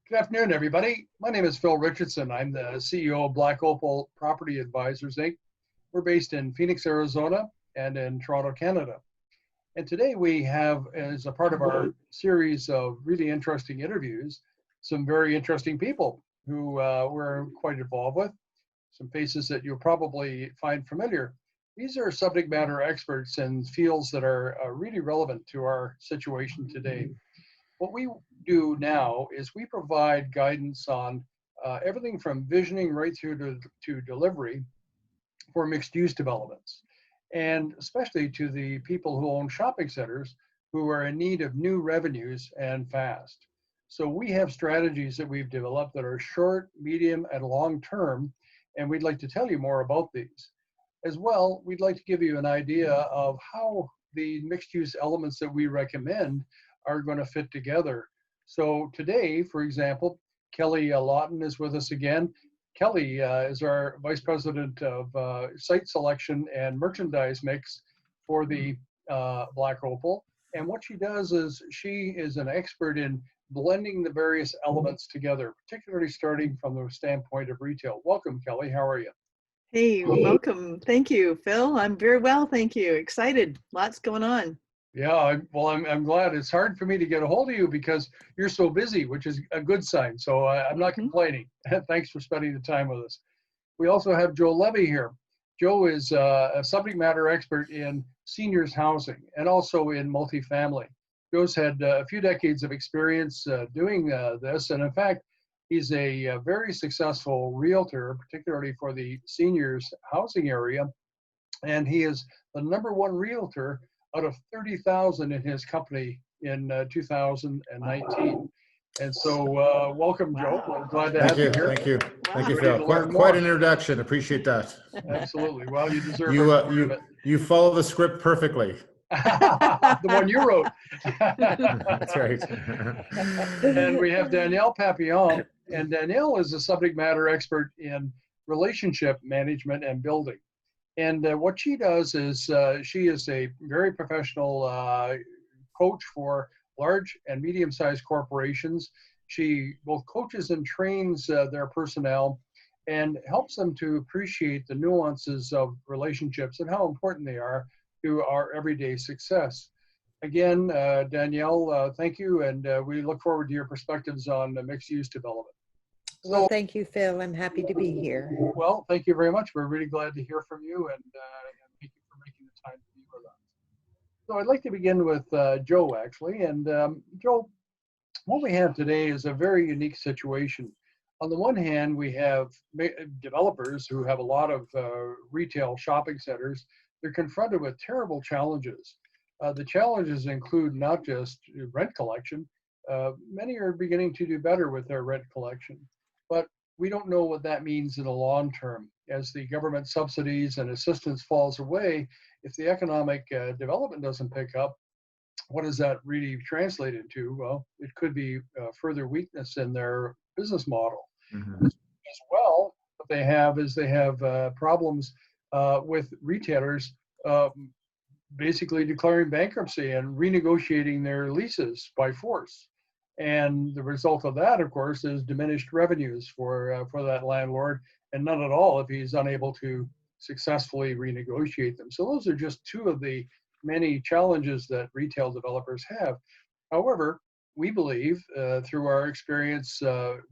Good afternoon, everybody. My name is Phil Richardson. I'm the CEO of Black Opal Property Advisors, Inc. We're based in Phoenix, Arizona, and in Toronto, Canada. And today we have, as a part of our series of really interesting interviews, some very interesting people who we're quite involved with, some faces that you'll probably find familiar. These are subject matter experts in fields that are really relevant to our situation today. What we do now is we provide guidance on everything from visioning right through to delivery for mixed use developments, and especially to the people who own shopping centers who are in need of new revenues and fast. So we have strategies that we've developed that are short, medium, and long term, and we'd like to tell you more about these. As well, we'd like to give you an idea of how the mixed use elements that we recommend are going to fit together. So today, for example, Kelly Lawton is with us again. Kelly is our Vice President of Site Selection and Merchandise Mix for the Black Opal. And what she does is she is an expert in blending the various elements together, particularly starting from the standpoint of retail. Welcome, Kelly. How are you? Hey, welcome. Thank you, Phil. I'm very well, thank you. Excited. Lots going on. Yeah, I'm glad. It's hard for me to get a hold of you because you're so busy, which is a good sign. So I'm not complaining. Thanks for spending the time with us. We also have Joe Levy here. Joe is a subject matter expert in seniors housing and also in multifamily. Joe's had a few decades of experience doing this. And in fact, he's a very successful realtor, particularly for the seniors housing area. And he is the #1 realtor out of 30,000 in his company in 2019. And so welcome, Joe. I'm glad to have you here. Thank you. Thank you, Phil. Quite an introduction. Appreciate that. Absolutely. Well, you deserve it. You follow the script perfectly. The one you wrote. That's right. And we have Danielle Papillon. And Danielle is a subject matter expert in relationship management and building. And what she does is she is a very professional coach for large and medium-sized corporations. She both coaches and trains their personnel and helps them to appreciate the nuances of relationships and how important they are to our everyday success. Again, Danielle, thank you, and we look forward to your perspectives on mixed-use development. Well, thank you, Phil. I'm happy to be here. Well, thank you very much. We're really glad to hear from you, and thank you for making the time to be with us. So I'd like to begin with Joe, actually. And Joe, what we have today is a very unique situation. On the one hand, we have developers who have a lot of retail shopping centers. They're confronted with terrible challenges. The challenges include not just rent collection. Many are beginning to do better with their rent collection. But we don't know what that means in the long term. As the government subsidies and assistance falls away, if the economic development doesn't pick up, what does that really translate into? Well, it could be further weakness in their business model. Mm-hmm. As well, what they have is they have problems with retailers basically declaring bankruptcy and renegotiating their leases by force. And the result of that, of course, is diminished revenues for that landlord, and none at all if he's unable to successfully renegotiate them. So those are just two of the many challenges that retail developers have. However, we believe through our experience,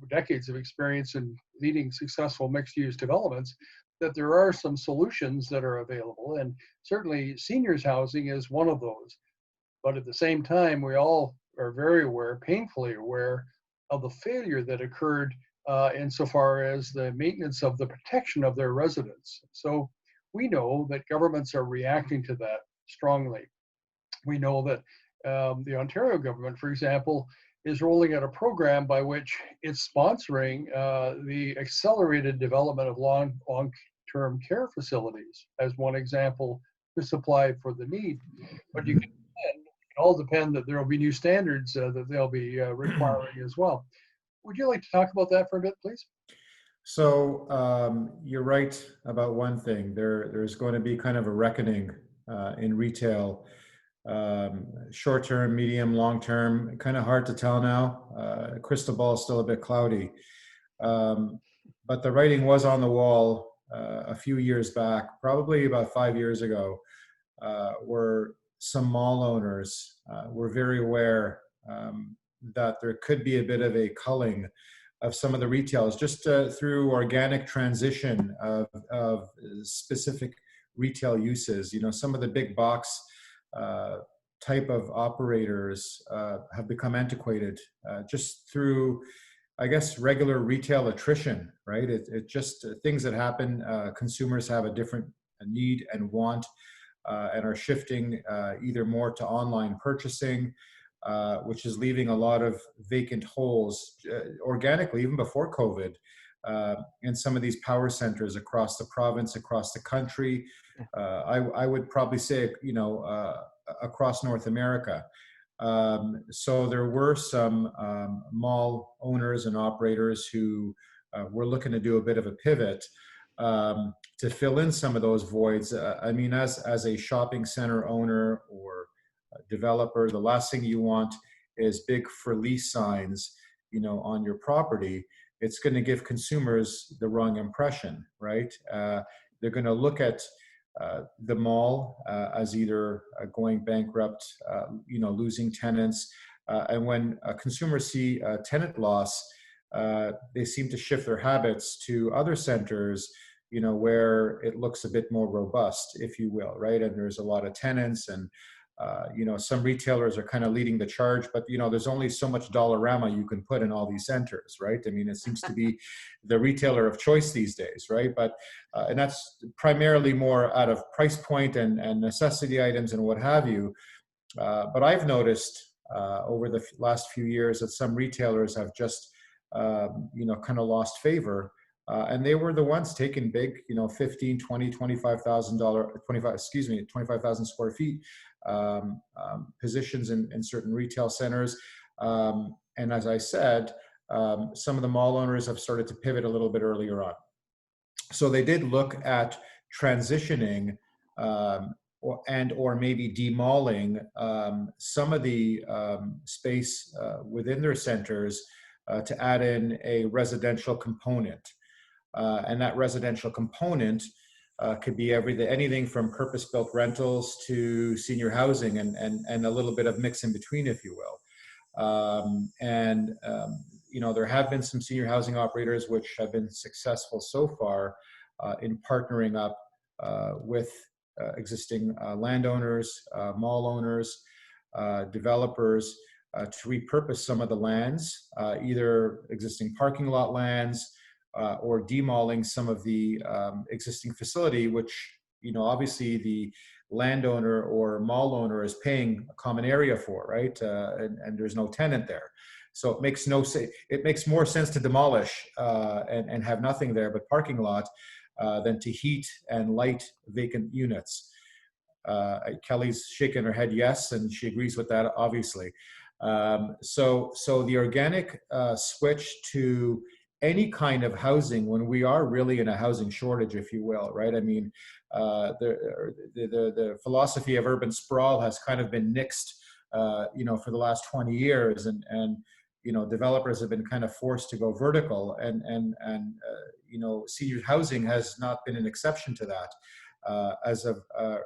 decades of experience in leading successful mixed-use developments, that there are some solutions that are available, and certainly seniors housing is one of those. But at the same time, we all are very aware, painfully aware, of the failure that occurred insofar as the maintenance of the protection of their residents. So we know that governments are reacting to that strongly. We know that the Ontario government, for example, is rolling out a program by which it's sponsoring the accelerated development of long-term care facilities as one example to supply for the need. But you can all depend that there will be new standards that they'll be requiring as well. Would you like to talk about that for a bit, please? So you're right about one thing. There's going to be kind of a reckoning in retail Short term, medium, long term, kind of hard to tell now. Crystal ball is still a bit cloudy. But the writing was on the wall a few years back, probably about 5 years ago, where some mall owners were very aware that there could be a bit of a culling of some of the retailers just through organic transition of specific retail uses. You know, some of the big box type of operators have become antiquated just through, I guess, regular retail attrition, right? It just things that happen. Consumers have a different need and want, and are shifting either more to online purchasing, which is leaving a lot of vacant holes organically, even before COVID, in some of these power centers across the province, across the country. I would probably say, you know, across North America. So there were some mall owners and operators who were looking to do a bit of a pivot to fill in some of those voids. I mean, as a shopping center owner or developer, the last thing you want is big for lease signs, you know, on your property. It's going to give consumers the wrong impression, right? They're going to look at the mall as either going bankrupt, you know, losing tenants. And when consumers see tenant loss, they seem to shift their habits to other centers, you know, where it looks a bit more robust, if you will, right? And there's a lot of tenants, and you know, some retailers are kind of leading the charge, but you know, there's only so much dollarama you can put in all these centers, right? I mean, it seems to be the retailer of choice these days, right? But and that's primarily more out of price point and necessity items and what have you. But I've noticed over the last few years that some retailers have just you know, kind of lost favor. And they were the ones taking big, you know, 15, 20, $25,000, 25,000 square feet positions in certain retail centers. And as I said, some of the mall owners have started to pivot a little bit earlier on. So they did look at transitioning or maybe demalling some of the space within their centers to add in a residential component. And that residential component could be anything from purpose-built rentals to senior housing and a little bit of mix in between, if you will. You know, there have been some senior housing operators which have been successful so far in partnering up with existing landowners, mall owners, developers to repurpose some of the lands, either existing parking lot lands, or demalling some of the existing facility, which, you know, obviously the landowner or mall owner is paying a common area for, right? And there's no tenant there. So it makes it makes more sense to demolish and have nothing there but parking lot than to heat and light vacant units. Kelly's shaking her head yes, and she agrees with that, obviously. So the organic switch to any kind of housing when we are really in a housing shortage, if you will, right? I mean, the philosophy of urban sprawl has kind of been nixed, you know, for the last 20 years, and you know, developers have been kind of forced to go vertical, and you know, senior housing has not been an exception to that. As of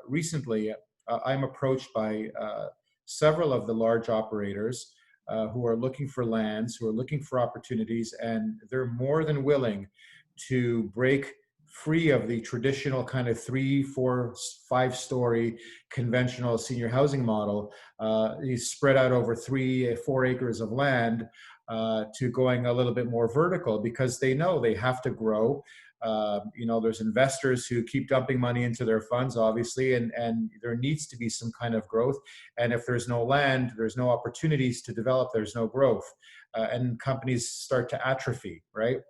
recently, I'm approached by several of the large operators who are looking for lands, who are looking for opportunities, and they're more than willing to break free of the traditional kind of 3, 4, 5-story conventional senior housing model. He's spread out over 3, 4 acres of land to going a little bit more vertical because they know they have to grow. You know, there's investors who keep dumping money into their funds, obviously, and there needs to be some kind of growth. And if there's no land, there's no opportunities to develop, there's no growth. And companies start to atrophy, right?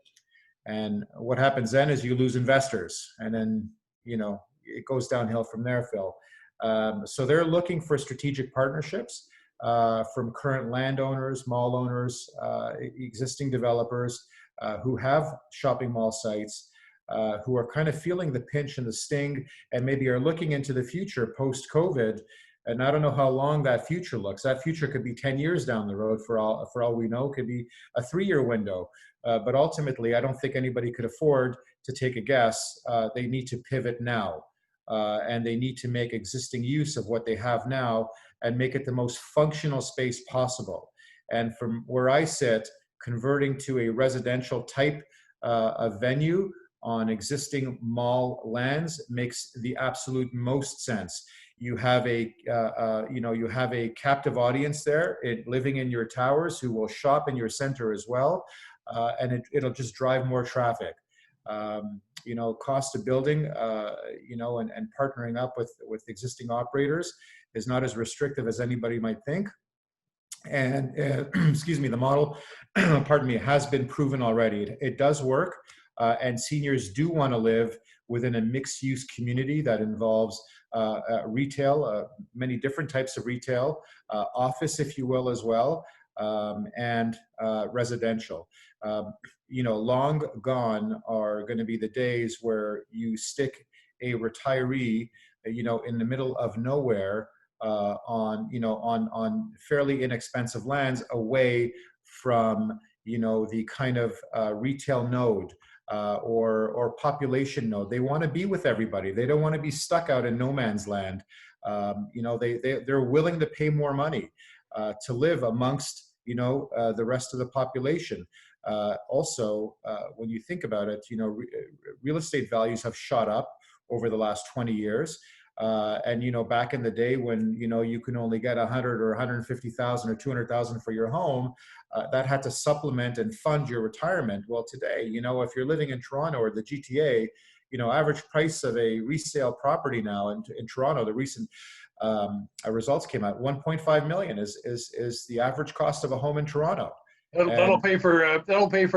And what happens then is you lose investors. And then, you know, it goes downhill from there, Phil. So they're looking for strategic partnerships from current landowners, mall owners, existing developers who have shopping mall sites, who are kind of feeling the pinch and the sting, and maybe are looking into the future post-COVID And I don't know how long that future looks. That future could be 10 years down the road for all we know. It could be a 3-year window. But ultimately, I don't think anybody could afford to take a guess. They need to pivot now. And they need to make existing use of what they have now and make it the most functional space possible. And from where I sit, converting to a residential type of venue on existing mall lands makes the absolute most sense. You have a you have a captive audience there living in your towers who will shop in your center as well, and it'll just drive more traffic. Cost of building, and partnering up with existing operators is not as restrictive as anybody might think. And excuse me, the model, pardon me, has been proven already. It does work, and seniors do want to live within a mixed-use community that involves retail, many different types of retail, office, if you will, as well, and residential. Long gone are going to be the days where you stick a retiree, in the middle of nowhere, on fairly inexpensive lands away from the kind of retail node or population node. They want to be with everybody. They don't want to be stuck out in no man's land. They're willing to pay more money to live amongst the rest of the population. Also, when you think about it, real estate values have shot up over the last 20 years. And back in the day when you can only get 100 or 150,000 or 200,000 for your home, that had to supplement and fund your retirement. Well, today, if you're living in Toronto or the GTA, average price of a resale property now in Toronto, the recent results came out, 1.5 million is the average cost of a home in Toronto. That'll pay for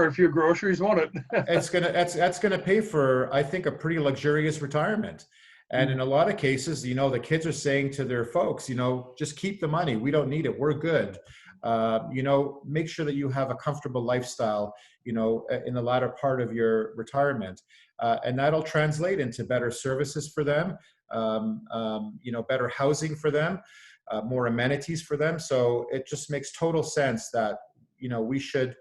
a few groceries, won't it? That's gonna pay for, I think, a pretty luxurious retirement. And in a lot of cases, the kids are saying to their folks, just keep the money. We don't need it. We're good. Make sure that you have a comfortable lifestyle, in the latter part of your retirement. And that'll translate into better services for them, better housing for them, more amenities for them. So it just makes total sense that, we should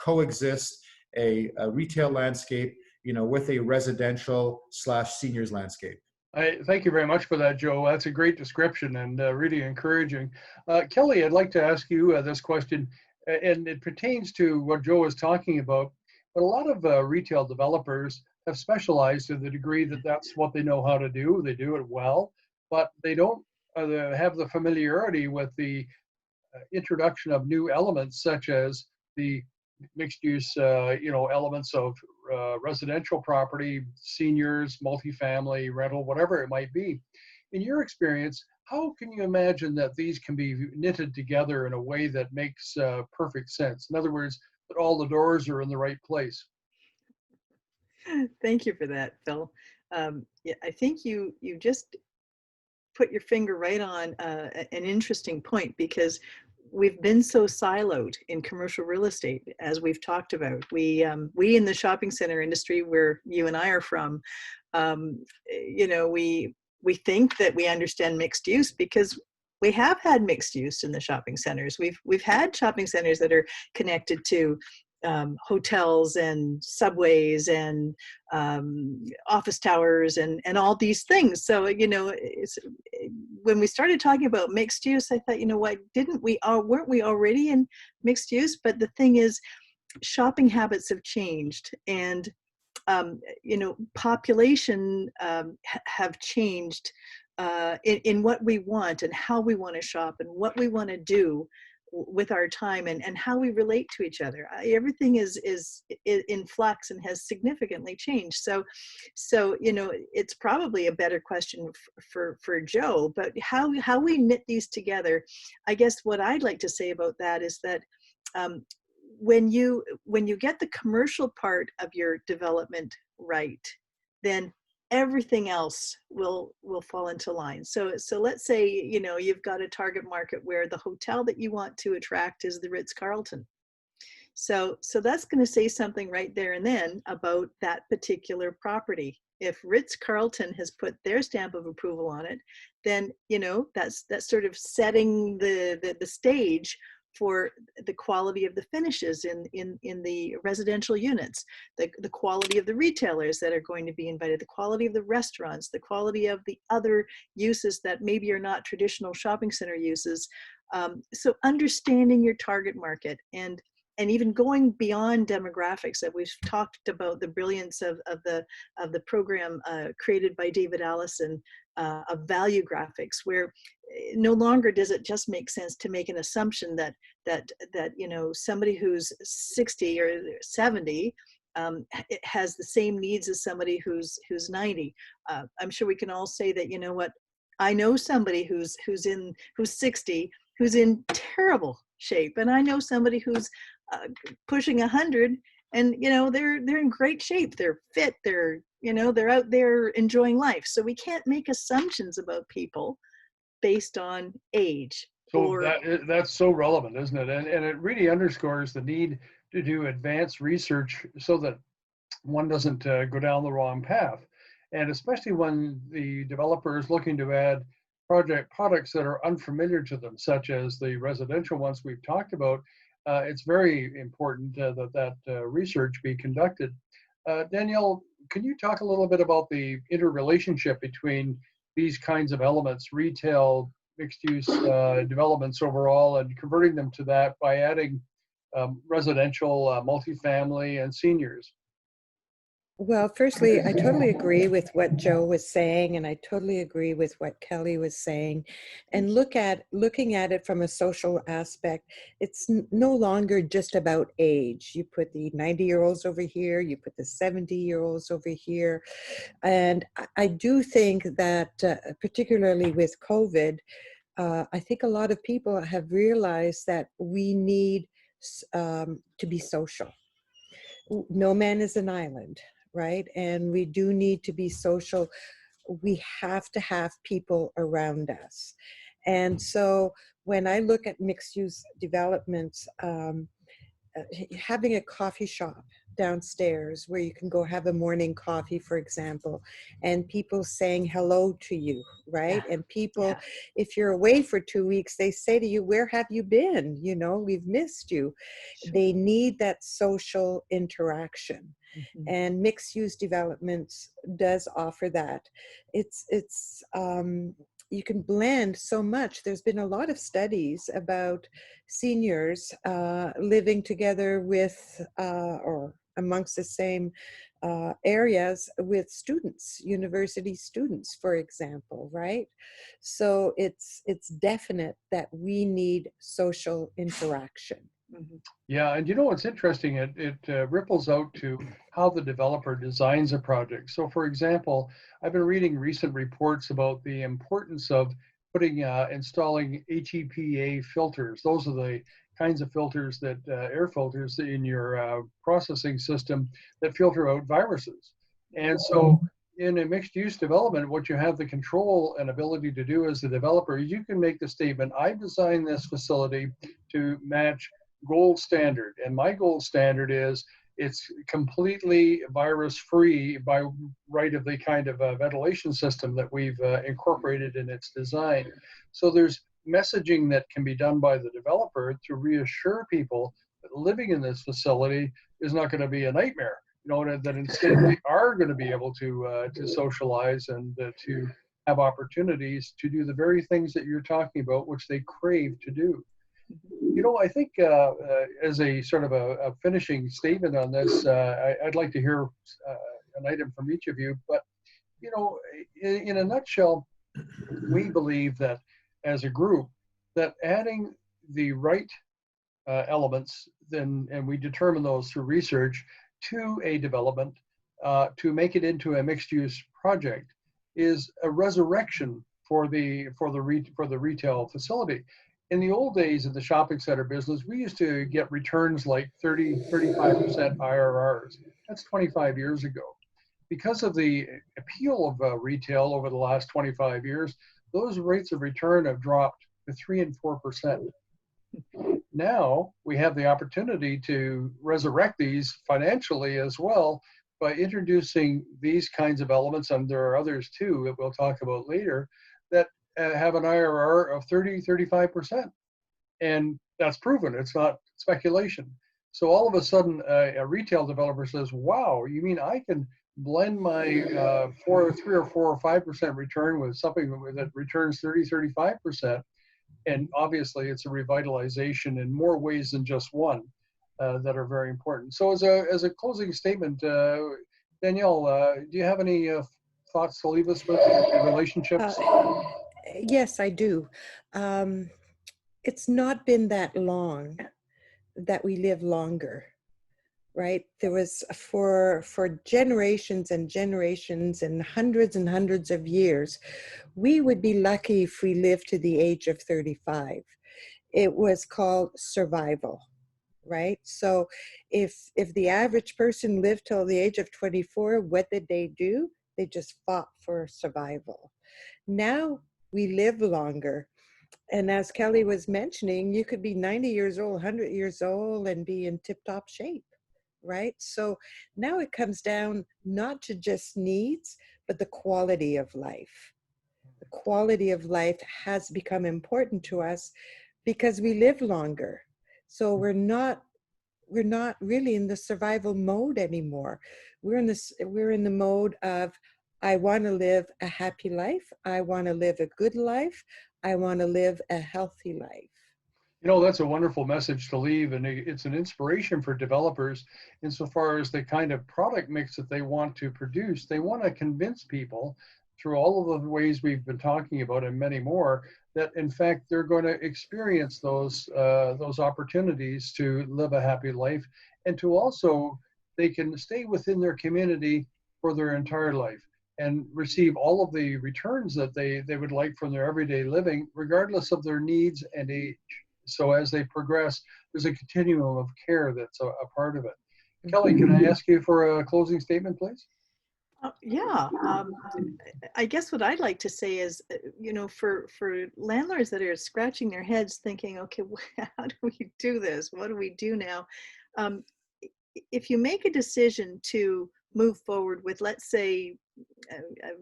coexist a retail landscape, with a residential / seniors landscape. Thank you very much for that, Joe. That's a great description and really encouraging. Kelly, I'd like to ask you this question, and it pertains to what Joe was talking about. But a lot of retail developers have specialized to the degree that that's what they know how to do. They do it well, but they don't have the familiarity with the introduction of new elements such as the mixed use, elements of residential property, seniors, multifamily, rental, whatever it might be. In your experience, how can you imagine that these can be knitted together in a way that makes perfect sense? In other words, that all the doors are in the right place. Thank you for that, Phil. Yeah, I think you just put your finger right on an interesting point, because we've been so siloed in commercial real estate, as we've talked about. We in the shopping center industry, where you and I are from, we think that we understand mixed use because we have had mixed use in the shopping centers. We've had shopping centers that are connected to hotels and subways and office towers and all these things. So, when we started talking about mixed use, I thought, what, weren't we already in mixed use? But the thing is, shopping habits have changed, and, population have changed in what we want and how we want to shop and what we want to do with our time and how we relate to each other. Everything is in flux and has significantly changed. So it's probably a better question for Joe, but how we knit these together. I guess what I'd like to say about that is that when you get the commercial part of your development right, then everything else will fall into line. So let's say, you've got a target market where the hotel that you want to attract is the Ritz-Carlton. So that's going to say something right there and then about that particular property. if Ritz-Carlton has put their stamp of approval on it, then, you know, that's sort of setting the stage for the quality of the finishes in the residential units, the quality of the retailers that are going to be invited, the quality of the restaurants, the quality of the other uses that maybe are not traditional shopping center uses. So understanding your target market and even going beyond demographics. That we've talked about the brilliance of the program created by David Allison of value graphics, where no longer does it just make sense to make an assumption that you know, somebody who's 60 or 70 it has the same needs as somebody who's 90. I'm sure we can all say that, you know what, I know somebody who's 60 who's in terrible shape, and I know somebody who's pushing 100, and you know, they're in great shape, they're fit, they're, you know, they're out there enjoying life. So we can't make assumptions about people based on age. So that's so relevant, isn't it? And it really underscores the need to do advanced research so that one doesn't go down the wrong path. And especially when the developer is looking to add products that are unfamiliar to them, such as the residential ones we've talked about, it's very important that research be conducted. Danielle, can you talk a little bit about the interrelationship between these kinds of elements, retail, mixed-use developments overall, and converting them to that by adding residential, multifamily, and seniors? Well, firstly, I totally agree with what Joe was saying, and I totally agree with what Kelly was saying. And looking at it from a social aspect, it's no longer just about age. You put the 90-year-olds over here, you put the 70-year-olds over here. And I do think that, particularly with COVID, I think a lot of people have realized that we need to be social. No man is an island, right? And we do need to be social. We have to have people around us. And so when I look at mixed use developments, having a coffee shop downstairs where you can go have a morning coffee, for example, and people saying hello to you, right? Yeah. And people, Yeah. if you're away for 2 weeks, they say to you, where have you been? You know, we've missed you. Sure. They need that social interaction. Mhm. And mixed use developments does offer that. It's you can blend so much. There's been a lot of studies about seniors living together with or amongst the same areas with students, university students, for example, right? So it's definite that we need social interaction. Mhm. Yeah, and you know what's interesting? It ripples out to how the developer designs a project. So, for example, I've been reading recent reports about the importance of installing HEPA filters. Those are the kinds of filters that air filters in your processing system that filter out viruses. And so, in a mixed-use development, what you have the control and ability to do as the developer is you can make the statement, I designed this facility to match gold standard, and my gold standard is it's completely virus free by right of the kind of ventilation system that we've incorporated in its design. So there's messaging that can be done by the developer to reassure people that living in this facility is not going to be a nightmare, you know, that instead they are going to be able to socialize and to have opportunities to do the very things that you're talking about, which they crave to do. You know, I think as a sort of a finishing statement on this, I'd like to hear an item from each of you. But, you know, in a nutshell, we believe that as a group, that adding the right elements, and we determine those through research, to a development to make it into a mixed-use project is a resurrection for the retail facility. In the old days of the shopping center business, we used to get returns like 35% IRRs. That's 25 years ago. Because of the appeal of retail over the last 25 years, those rates of return have dropped to 3 and 4%. Now we have the opportunity to resurrect these financially as well by introducing these kinds of elements, and there are others too that we'll talk about later, that have an IRR of 30-35%. And that's proven, it's not speculation. So all of a sudden, a retail developer says, wow, you mean I can blend my 3 or 4 or 5% return with something that returns 30-35%? And obviously it's a revitalization in more ways than just one that are very important. So as a closing statement, Danielle, do you have any thoughts to leave us with relationships? Yes, I do. It's not been that long that we live longer, right? There was for generations and generations and hundreds of years, we would be lucky if we lived to the age of 35. It was called survival, right? So if the average person lived till the age of 24, what did they do? They just fought for survival. Now we live longer. And as Kelly was mentioning, you could be 90 years old, 100 years old, and be in tip-top shape, right? So now it comes down not to just needs, but the quality of life. The quality of life has become important to us because we live longer. So we're not really in the survival mode anymore. We're in the mode of, I want to live a happy life. I want to live a good life. I want to live a healthy life. You know, that's a wonderful message to leave, and it's an inspiration for developers insofar as the kind of product mix that they want to produce. They want to convince people through all of the ways we've been talking about and many more that in fact they're going to experience those opportunities to live a happy life, and to also they can stay within their community for their entire life and receive all of the returns that they would like from their everyday living, regardless of their needs and age. So as they progress, there's a continuum of care that's a part of it. Kelly, can I ask you for a closing statement, please? Yeah, I guess what I'd like to say is, you know, for landlords that are scratching their heads thinking, okay, how do we do this? What do we do now? If you make a decision to move forward with, let's say, a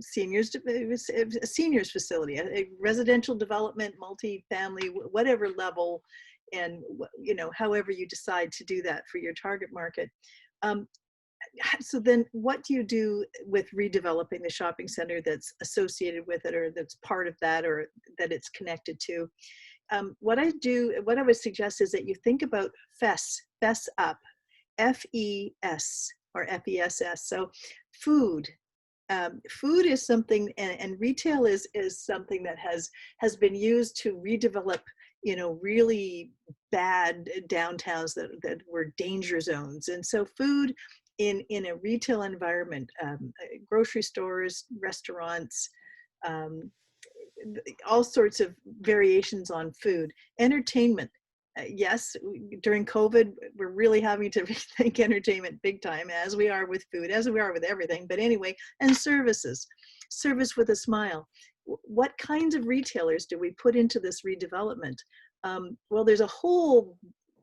seniors facility, a residential development, multi-family, whatever level, and you know, however you decide to do that for your target market. So then what do you do with redeveloping the shopping center that's associated with it, or that's part of that, or that it's connected to? What I would suggest is that you think about FES up, FES or FESS. So food. Food is something, and retail is something that has been used to redevelop, you know, really bad downtowns that were danger zones. And so food in a retail environment, grocery stores, restaurants, all sorts of variations on food. Entertainment. Yes, during COVID, we're really having to rethink entertainment big time, as we are with food, as we are with everything. But anyway, and services. Service with a smile. What kinds of retailers do we put into this redevelopment? Well, there's a whole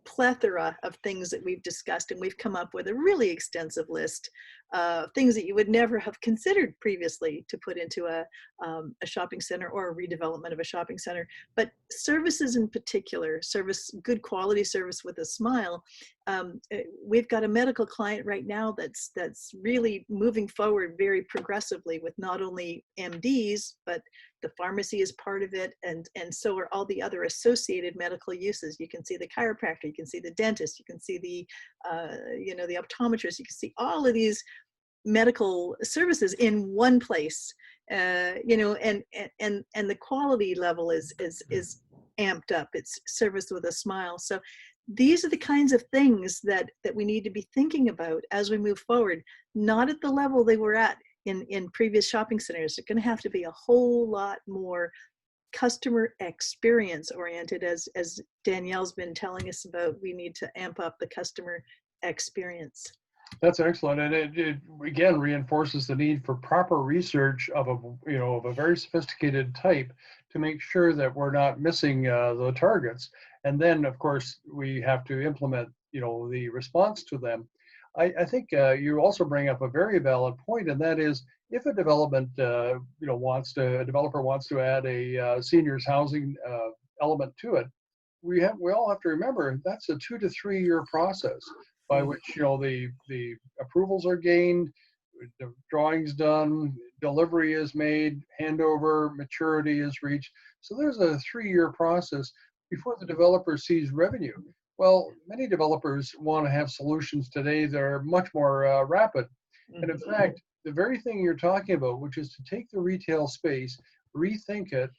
plethora of things that we've discussed, and we've come up with a really extensive list of things that you would never have considered previously to put into a shopping center or a redevelopment of a shopping center. But services in particular, good quality service with a smile. We've got a medical client right now that's really moving forward very progressively with not only MDs, but the pharmacy is part of it, and so are all the other associated medical uses. You can see the chiropractor, you can see the dentist, you can see the the optometrist, you can see all of these medical services in one place. And the quality level is amped up. It's service with a smile. So these are the kinds of things that we need to be thinking about as we move forward, not at the level they were at in previous shopping centers. They're going to have to be a whole lot more customer experience oriented, as Danielle's been telling us about. We need to amp up the customer experience. That's excellent, and it again reinforces the need for proper research of a very sophisticated type to make sure that we're not missing the targets. And then, of course, we have to implement the response to them. I think you also bring up a very valid point, and that is if a development, a developer wants to add a seniors housing element to it, we all have to remember that's a 2 to 3 year process by which the approvals are gained, the drawings done, delivery is made, handover, maturity is reached. So there's a 3 year process before the developer sees revenue. Well, many developers want to have solutions today that are much more rapid. And in fact, the very thing you're talking about, which is to take the retail space, rethink it,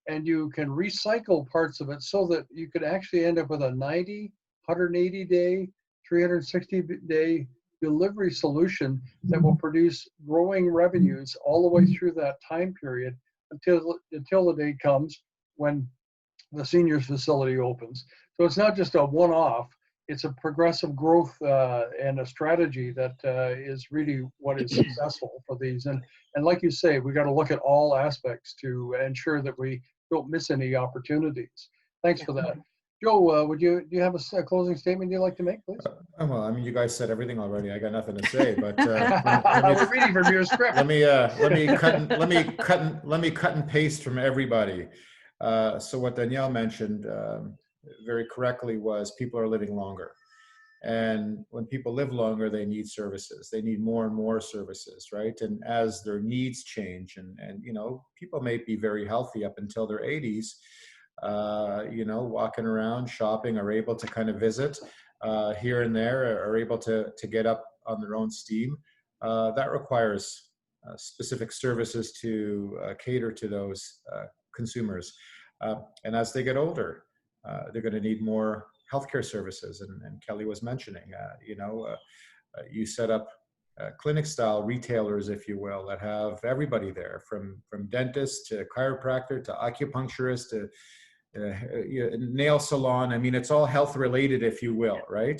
and you can recycle parts of it so that you could actually end up with a 90, 180 day, 360 day delivery solution that will produce growing revenues all the way through that time period until the day comes when the seniors facility opens. So it's not just a one-off, it's a progressive growth and a strategy that is really what is successful for these. And like you say, we got to look at all aspects to ensure that we don't miss any opportunities. Thanks for that. Joe, do you have a closing statement you'd like to make, please? Well, I mean, you guys said everything already. I got nothing to say, but we're reading from your script. let me cut and paste from everybody. So what Danielle mentioned very correctly was people are living longer, and when people live longer, they need services. They need more and more services, right? And as their needs change, and people may be very healthy up until their 80s. Walking around, shopping, are able to kind of visit here and there, are able to get up on their own steam. That requires specific services to cater to those consumers. And as they get older, they're going to need more healthcare services. And Kelly was mentioning, you set up clinic-style retailers, if you will, that have everybody there, from dentist to chiropractor to acupuncturist to nail salon. I mean, it's all health related, if you will, right?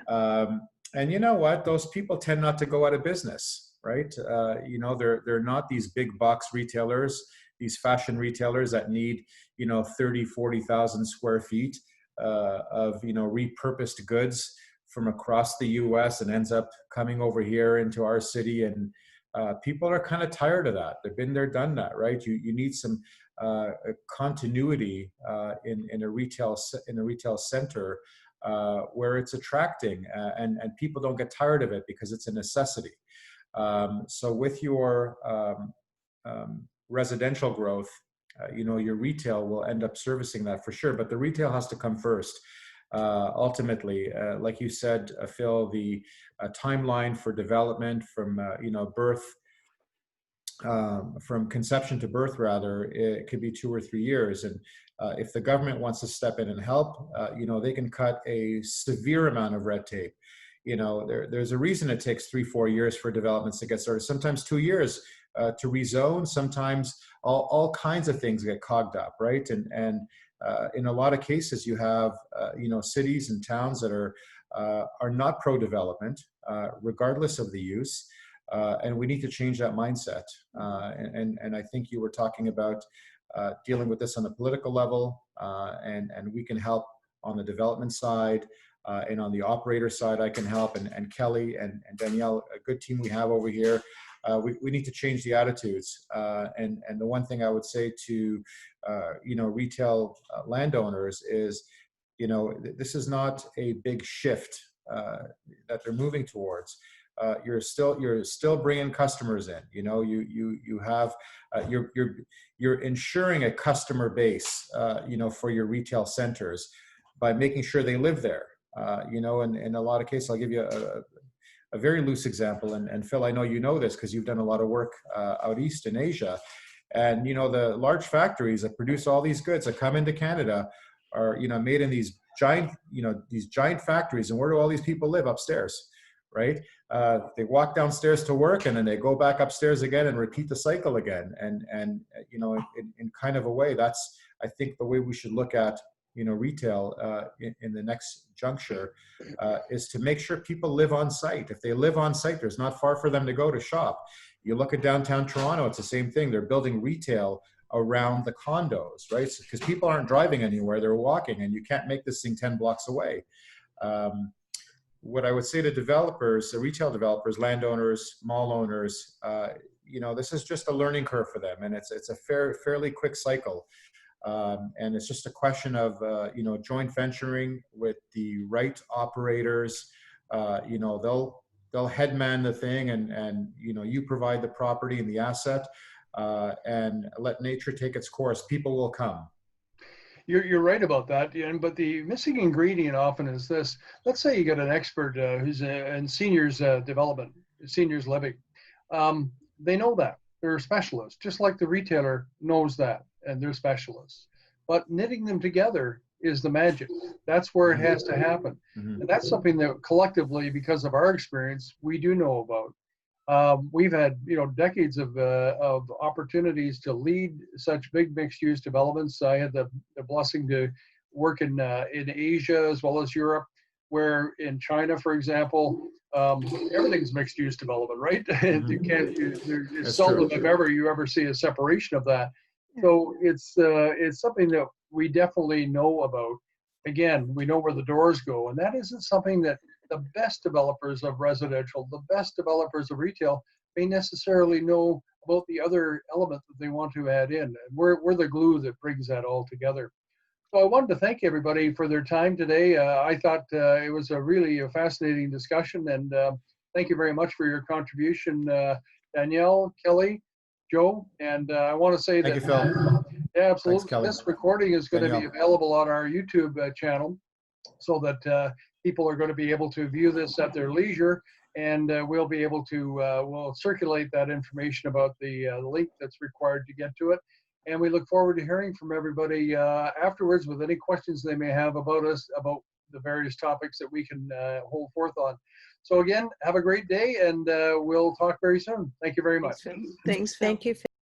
And you know what? Those people tend not to go out of business, right? They're not these big box retailers, these fashion retailers that need 30, 40,000 square feet of repurposed goods from across the U.S. and ends up coming over here into our city. And people are kind of tired of that. They've been there, done that, right? You need some continuity in a retail center where it's attracting and people don't get tired of it because it's a necessity. So with your residential growth, your retail will end up servicing that for sure, but the retail has to come first. Ultimately, like you said, Phil, the timeline for development from birth, from conception to birth, rather, it could be 2 or 3 years. And if the government wants to step in and help, they can cut a severe amount of red tape. There's a reason it takes 3-4 years for developments to get started. Sometimes 2 years to rezone. Sometimes all kinds of things get cogged up, right? And in a lot of cases, you have cities and towns that are not pro-development, regardless of the use. And we need to change that mindset. And I think you were talking about dealing with this on the political level, and we can help on the development side, and on the operator side, I can help. And Kelly and Danielle, a good team we have over here. We need to change the attitudes. And the one thing I would say to retail landowners is, this is not a big shift that they're moving towards. You're still bringing customers in. You have you're ensuring a customer base, for your retail centers by making sure they live there. And in a lot of cases, I'll give you a very loose example. And Phil, I know you know this because you've done a lot of work out east in Asia. And the large factories that produce all these goods that come into Canada are made in these giant factories. And where do all these people live? Upstairs. Right? They walk downstairs to work and then they go back upstairs again and repeat the cycle again. And in kind of a way, that's, I think, the way we should look at, retail in the next juncture, is to make sure people live on site. If they live on site, there's not far for them to go to shop. You look at downtown Toronto, it's the same thing. They're building retail around the condos, right? Because people aren't driving anywhere, they're walking, and you can't make this thing 10 blocks away. what I would say to developers, the retail developers, landowners, mall owners, you know, this is just a learning curve for them, and it's a fairly quick cycle. And it's just a question of, you know, joint venturing with the right operators. You know, they'll headman the thing, and you know, you provide the property and the asset, and let nature take its course. People will come. You're right about that, but the missing ingredient often is this. Let's say you got an expert who's in seniors development, seniors living. They know that. They're specialists, just like the retailer knows that, and they're specialists. But knitting them together is the magic. That's where it has to happen. Mm-hmm. And that's something that collectively, because of our experience, we do know about. We've had, you know, decades of opportunities to lead such big mixed-use developments. I had the blessing to work in Asia as well as Europe, where in China, for example, everything's mixed-use development, right? You can't. It's seldom, if ever, you ever see a separation of that. So it's something that we definitely know about. Again, we know where the doors go, and that isn't something that the best developers of residential, the best developers of retail may necessarily know about the other element that they want to add in. And we're the glue that brings that all together. So I wanted to thank everybody for their time today. I thought it was a really fascinating discussion, and thank you very much for your contribution, Danielle, Kelly, Joe, and I want to say Thank that you, Phil. yeah, absolutely. Thanks, Kelly. This recording is going to be Danielle. available on our YouTube channel, so that people are going to be able to view this at their leisure, and we'll be able to we'll circulate that information about the link that's required to get to it. And we look forward to hearing from everybody afterwards with any questions they may have about us, about the various topics that we can hold forth on. So again, have a great day, and we'll talk very soon. Thank you very much. Thanks, Phil. Thank you.